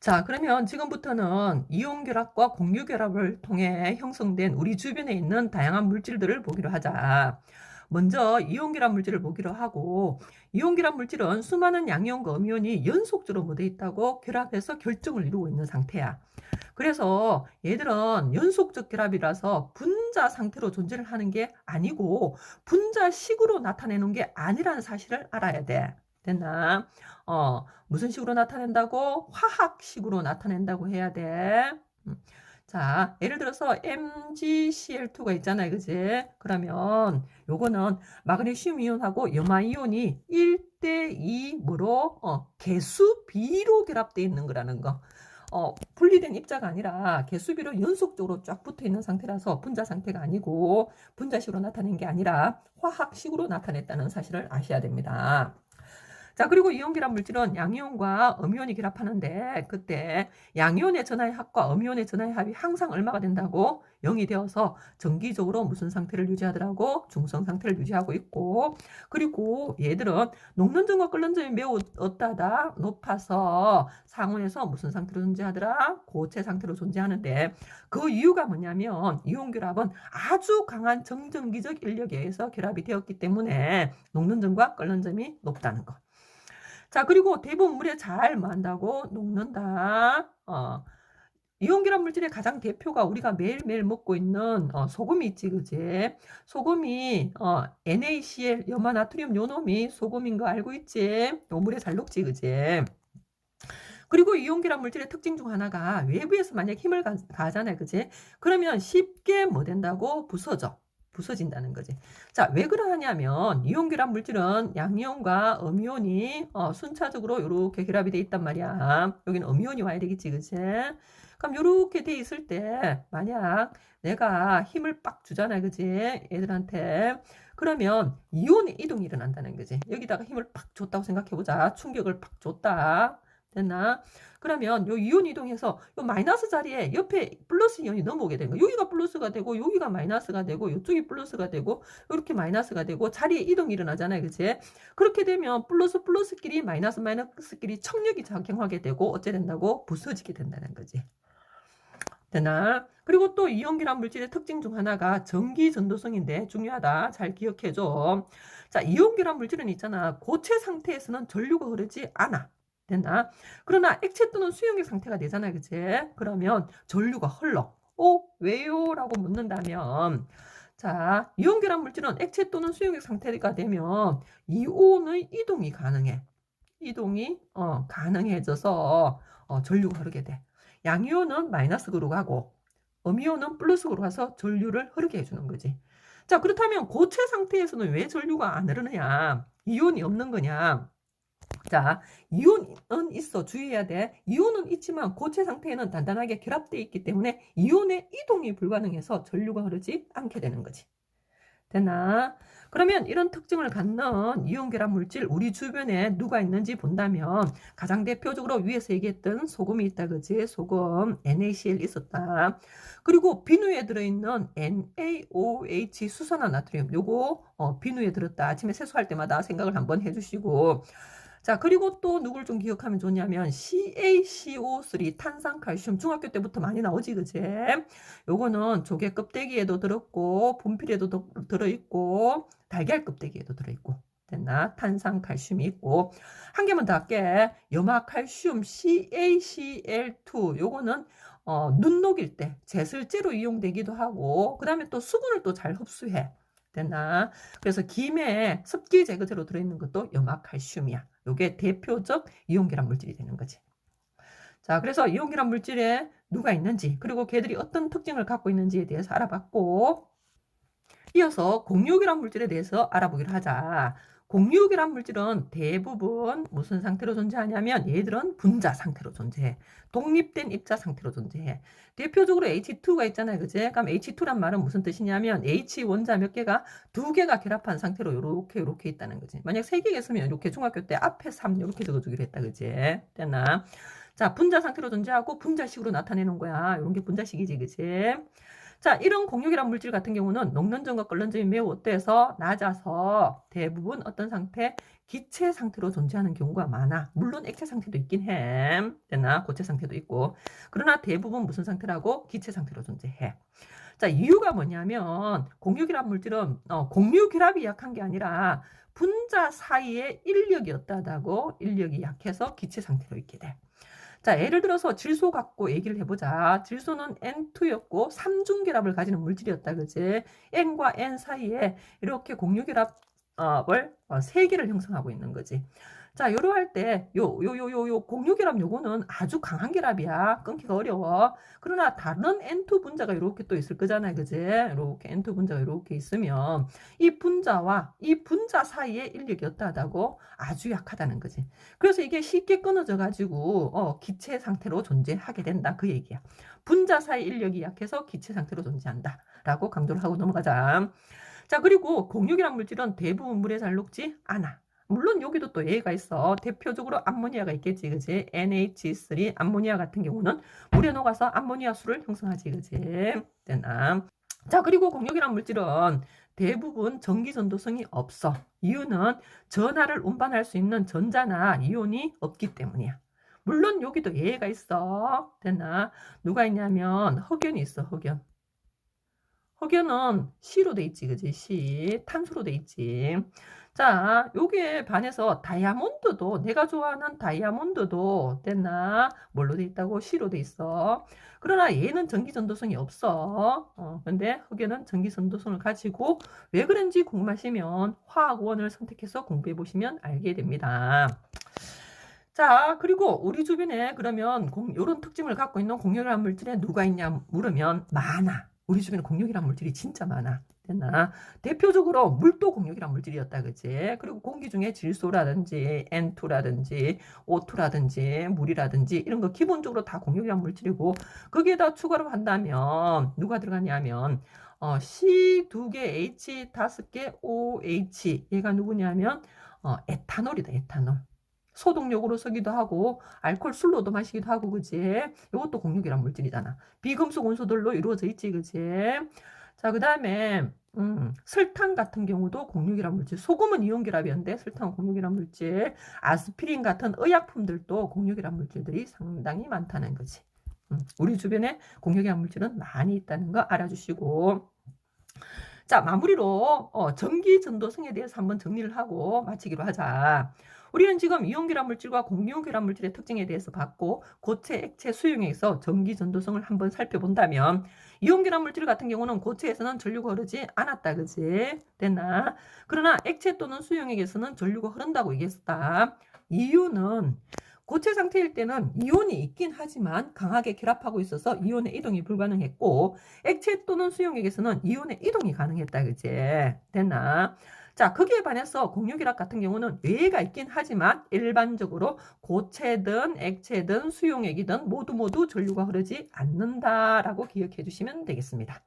자, 그러면 지금부터는 이온결합과 공유결합을 통해 형성된 우리 주변에 있는 다양한 물질들을 보기로 하자. 먼저 이온결합 물질을 보기로 하고, 이온결합 물질은 수많은 양이온과 음이온이 연속적으로 묻어 있다고 결합해서 결정을 이루고 있는 상태야. 그래서 얘들은 연속적 결합이라서 분자 상태로 존재를 하는 게 아니고 분자식으로 나타내는 게 아니라는 사실을 알아야 돼. 됐나? 무슨 식으로 나타낸다고? 화학식으로 나타낸다고 해야 돼. 자, 예를 들어서 MgCl2가 있잖아요. 그지? 그러면 요거는 마그네슘 이온하고 염화 이온이 1대2 뭐로? 개수 비로 결합되어 있는 거라는 거. 분리된 입자가 아니라 개수비로 연속적으로 쫙 붙어 있는 상태라서 분자 상태가 아니고 분자식으로 나타낸 게 아니라 화학식으로 나타냈다는 사실을 아셔야 됩니다. 자, 그리고 이온결합 물질은 양이온과 음이온이 결합하는데 그때 양이온의 전하의 합과 음이온의 전하의 합이 항상 얼마가 된다고? 0이 되어서 정기적으로 무슨 상태를 유지하더라고? 중성 상태를 유지하고 있고, 그리고 얘들은 녹는 점과 끓는 점이 매우 어따다 높아서 상온에서 무슨 상태로 존재하더라? 고체 상태로 존재하는데 그 이유가 뭐냐면 이온결합은 아주 강한 정전기적 인력에 의해서 결합이 되었기 때문에 녹는 점과 끓는 점이 높다는 거. 자, 그리고 대부분 물에 잘 뭐한다고? 녹는다. 이온결합 물질의 가장 대표가 우리가 매일매일 먹고 있는 소금이 있지, 그지? 소금이 NaCl, 염화나트륨 요놈이 소금인 거 알고 있지? 요 물에 잘 녹지, 그지? 그리고 이온결합 물질의 특징 중 하나가 외부에서 만약 힘을 가하잖아요, 그지? 그러면 쉽게 뭐 된다고? 부서진다는 거지. 자, 왜 그러냐면 이온결합 물질은 양이온과 음이온이 순차적으로 이렇게 결합이 돼 있단 말이야. 여기는 음이온이 와야 되겠지, 그치? 그럼 이렇게 돼 있을 때 만약 내가 힘을 빡 주잖아, 그지? 얘들한테. 그러면 이온의 이동이 일어난다는 거지. 여기다가 힘을 팍 줬다고 생각해보자. 충격을 팍 줬다. 됐나? 그러면 요 이온 이동해서 요 마이너스 자리에 옆에 플러스 이온이 넘어오게 되는 거야. 여기가 플러스가 되고 여기가 마이너스가 되고 이쪽이 플러스가 되고 이렇게 마이너스가 되고 자리에 이동이 일어나잖아요. 그치? 그렇게 되면 플러스 플러스끼리 마이너스 마이너스끼리 청력이 작용하게 되고 어째 된다고? 부서지게 된다는 거지. 되나? 그리고 또 이온결합 물질의 특징 중 하나가 전기 전도성인데 중요하다. 잘 기억해줘. 자, 이온결합 물질은 있잖아. 고체 상태에서는 전류가 흐르지 않아. 됐나? 그러나 액체 또는 수용액 상태가 되잖아. 그치? 그러면 전류가 흘러. 왜요? 라고 묻는다면 자, 이온결합 물질은 액체 또는 수용액 상태가 되면 이온의 이동이 가능해. 이동이 가능해져서 전류가 흐르게 돼. 양이온은 마이너스로 가고 음이온은 플러스로 가서 전류를 흐르게 해주는 거지. 자, 그렇다면 고체 상태에서는 왜 전류가 안 흐르느냐? 이온이 없는 거냐? 자, 이온은 있어. 주의해야 돼. 이온은 있지만 고체 상태에는 단단하게 결합되어 있기 때문에 이온의 이동이 불가능해서 전류가 흐르지 않게 되는 거지. 되나? 그러면 이런 특징을 갖는 이온결합 물질 우리 주변에 누가 있는지 본다면 가장 대표적으로 위에서 얘기했던 소금이 있다, 그지? 소금 NaCl 있었다. 그리고 비누에 들어있는 NaOH 수산화 나트륨 요거 비누에 들었다. 아침에 세수할 때마다 생각을 한번 해주시고, 자, 그리고 또 누굴 좀 기억하면 좋냐면 CaCO3 탄산칼슘 중학교 때부터 많이 나오지, 그지? 요거는 조개 껍데기에도 들었고 분필에도 들어있고 달걀 껍데기에도 들어있고. 됐나? 탄산칼슘이 있고 한 개만 더 할게. 염화칼슘 CaCl2 요거는 눈 녹일 때 제설제로 이용되기도 하고 그 다음에 또 수분을 또 잘 흡수해. 됐나? 그래서 김에 습기 제거제로 들어있는 것도 염화칼슘이야. 요게 대표적 이온결합 물질이 되는 거지. 자, 그래서 이온결합 물질에 누가 있는지 그리고 걔들이 어떤 특징을 갖고 있는지에 대해서 알아봤고 이어서 공유결합 물질에 대해서 알아보기로 하자. 공유결합 물질은 대부분 무슨 상태로 존재하냐면 얘들은 분자 상태로 존재해. 독립된 입자 상태로 존재해. 대표적으로 H2가 있잖아요. 그제? 그럼 H2란 말은 무슨 뜻이냐면 H 원자 몇 개가 두 개가 결합한 상태로 요렇게 있다는 거지. 만약 세 개가 있으면 이렇게 중학교 때 앞에 3 이렇게 적어주기로 했다. 그지? 됐나? 자, 분자 상태로 존재하고 분자식으로 나타내는 거야. 이런 게 분자식이지. 그지? 자, 이런 공유결합 물질 같은 경우는 녹는점과 끓는점이 매우 어때서 낮아서 대부분 어떤 상태? 기체 상태로 존재하는 경우가 많아. 물론 액체 상태도 있긴 해. 됐나? 고체 상태도 있고. 그러나 대부분 무슨 상태라고? 기체 상태로 존재해. 자, 이유가 뭐냐면 공유결합 물질은 공유결합이 약한 게 아니라 분자 사이에 인력이 어떠하다고? 인력이 약해서 기체 상태로 있게 돼. 자, 예를 들어서 질소 갖고 얘기를 해보자. 질소는 N2였고 3중결합을 가지는 물질이었다. 그지? N과 N 사이에 이렇게 공유결합을 3개를 형성하고 있는 거지. 자, 요로 할 때, 요 공유결합 요거는 아주 강한 결합이야. 끊기가 어려워. 그러나 다른 N2 분자가 이렇게 또 있을 거잖아요. 그지? 이렇게 N2 분자가 이렇게 있으면 이 분자와 이 분자 사이에 인력이 어떠하다고? 아주 약하다는 거지. 그래서 이게 쉽게 끊어져 가지고, 기체 상태로 존재하게 된다. 그 얘기야. 분자 사이 인력이 약해서 기체 상태로 존재한다. 라고 강조를 하고 넘어가자. 자, 그리고 공유결합 물질은 대부분 물에 잘 녹지 않아. 물론 여기도 또 예가 있어. 대표적으로 암모니아가 있겠지, 그지? NH3 암모니아 같은 경우는 물에 녹아서 암모니아 수를 형성하지, 그지? 됐나? 자, 그리고 공유결합 물질은 대부분 전기 전도성이 없어. 이유는 전하를 운반할 수 있는 전자나 이온이 없기 때문이야. 물론 여기도 예가 있어. 됐나? 누가 있냐면 흑연이 있어, 흑연. 흑연은 C로 돼 있지, 그지? C. 탄소로 돼 있지. 자, 여기에 반해서 다이아몬드도, 내가 좋아하는 다이아몬드도 됐나? 뭘로 돼 있다고? C로 돼 있어. 그러나 얘는 전기 전도성이 없어. 근데 흑연은 전기 전도성을 가지고 왜 그런지 궁금하시면 화학원을 선택해서 공부해 보시면 알게 됩니다. 자, 그리고 우리 주변에 그러면 이런 특징을 갖고 있는 공유결합 물질에 누가 있냐 물으면 많아. 우리 주변에 공유결합 물질이 진짜 많아. 됐나? 대표적으로 물도 공유결합 물질이었다, 그치? 그리고 공기 중에 질소라든지 N2라든지 O2라든지 물이라든지 이런 거 기본적으로 다 공유결합 물질이고 거기에다 추가로 한다면 누가 들어가냐면 C 2개, H 5개, OH 얘가 누구냐면 에탄올이다, 에탄올. 소독용으로 쓰기도 하고 알코올 술로도 마시기도 하고, 그지? 이것도 공유결합 물질이잖아. 비금속 원소들로 이루어져 있지, 그지? 자, 그 다음에 설탕 같은 경우도 공유결합 물질. 소금은 이온결합이었는데 설탕은 공유결합 물질. 아스피린 같은 의약품들도 공유결합 물질들이 상당히 많다는 거지. 우리 주변에 공유결합 물질은 많이 있다는 거 알아주시고. 자, 마무리로 전기 전도성에 대해서 한번 정리를 하고 마치기로 하자. 우리는 지금 이온결합 물질과 공유결합 물질의 특징에 대해서 봤고 고체, 액체, 수용액에서 전기 전도성을 한번 살펴본다면 이온결합 물질 같은 경우는 고체에서는 전류가 흐르지 않았다, 그지? 됐나? 그러나 액체 또는 수용액에서는 전류가 흐른다고 얘기했었다. 이유는 고체 상태일 때는 이온이 있긴 하지만 강하게 결합하고 있어서 이온의 이동이 불가능했고 액체 또는 수용액에서는 이온의 이동이 가능했다, 그지? 됐나? 자, 거기에 반해서 공유결합 같은 경우는 예외가 있긴 하지만 일반적으로 고체든 액체든 수용액이든 모두 전류가 흐르지 않는다라고 기억해 주시면 되겠습니다.